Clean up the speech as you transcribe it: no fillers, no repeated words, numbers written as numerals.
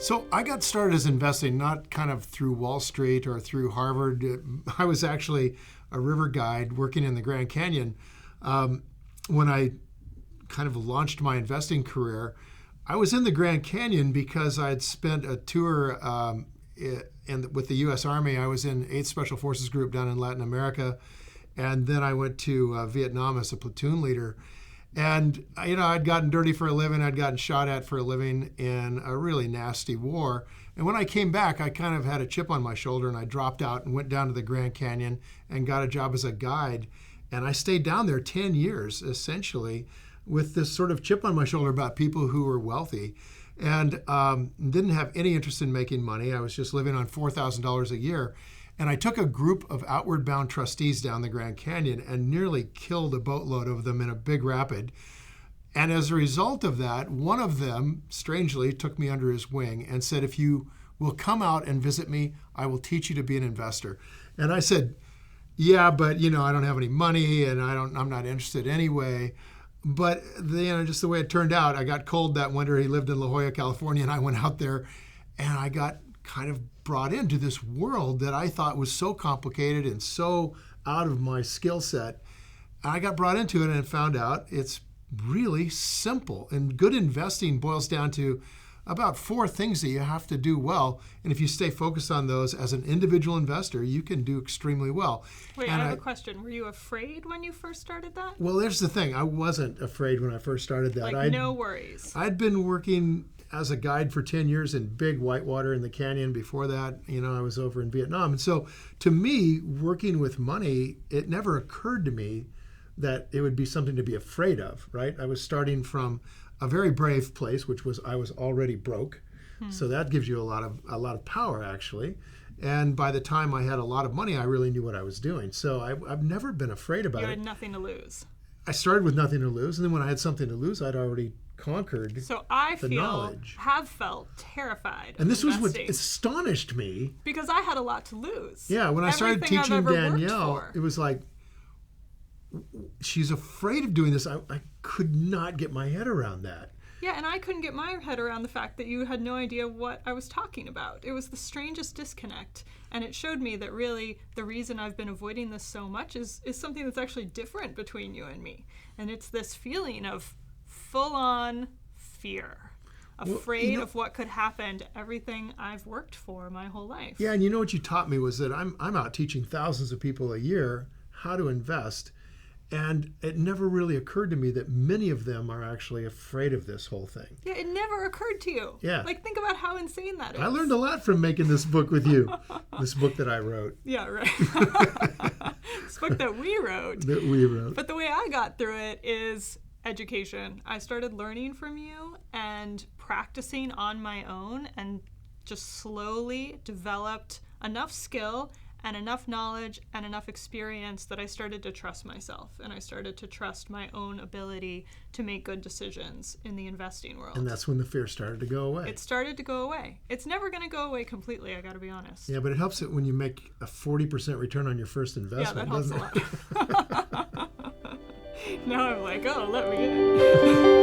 So I got started as investing not kind of through Wall Street or through Harvard. I was actually a river guide working in the Grand Canyon. When I kind of launched my investing career, I was in the Grand Canyon because I had spent a tour with the U.S. Army. I was in 8th Special Forces Group down in Latin America, and then I went to Vietnam as a platoon leader. And, I'd gotten dirty for a living. I'd gotten shot at for a living in a really nasty war. And when I came back, I kind of had a chip on my shoulder, and I dropped out and went down to the Grand Canyon and got a job as a guide. And I stayed down there 10 years, essentially, with this sort of chip on my shoulder about people who were wealthy and didn't have any interest in making money. I was just living on $4,000 a year. And I took a group of outward bound trustees down the Grand Canyon and nearly killed a boatload of them in a big rapid. And as a result of that, one of them, strangely, took me under his wing and said, if you will come out and visit me, I will teach you to be an investor. And I said, yeah, but I don't have any money and I'm not interested anyway. But just the way it turned out, I got cold that winter. He lived in La Jolla, California, and I went out there and I got kind of brought into this world that I thought was so complicated and so out of my skill set. I got brought into it and found out it's really simple. And good investing boils down to about 4 things that you have to do well. And if you stay focused on those as an individual investor, you can do extremely well. Wait, I have a question. Were you afraid when you first started that? Well, there's the thing. I wasn't afraid when I first started that. No worries. I'd been working as a guide for 10 years in big whitewater in the canyon. Before that, I was over in Vietnam. And so to me, working with money, it never occurred to me that it would be something to be afraid of, right? I was starting from a very brave place, which was I was already broke. So that gives you a lot of power, actually. And by the time I had a lot of money, I really knew what I was doing. So I've never been afraid about it. You had nothing to lose. I started with nothing to lose. And then when I had something to lose, I'd already conquered so I the knowledge. Have felt terrified. And this was what astonished me. Because I had a lot to lose. Yeah, when I started teaching Danielle, it was like, she's afraid of doing this. I could not get my head around that. Yeah, and I couldn't get my head around the fact that you had no idea what I was talking about. It was the strangest disconnect. And it showed me that really the reason I've been avoiding this so much is something that's actually different between you and me. And it's this feeling of full-on fear. Afraid of what could happen to everything I've worked for my whole life. Yeah, and what you taught me was that I'm out teaching thousands of people a year how to invest. And it never really occurred to me that many of them are actually afraid of this whole thing. Yeah, it never occurred to you. Yeah. Think about how insane that is. I learned a lot from making this book with you, this book that I wrote. Yeah, right. This book that we wrote. But the way I got through it is education. I started learning from you and practicing on my own and just slowly developed enough skill and enough knowledge and enough experience that I started to trust myself and I started to trust my own ability to make good decisions in the investing world. And that's when the fear started to go away. It started to go away. It's never going to go away completely, I got to be honest. Yeah, but it helps it when you make a 40% return on your first investment, yeah, that helps doesn't a lot. Now I'm like, oh, let me in.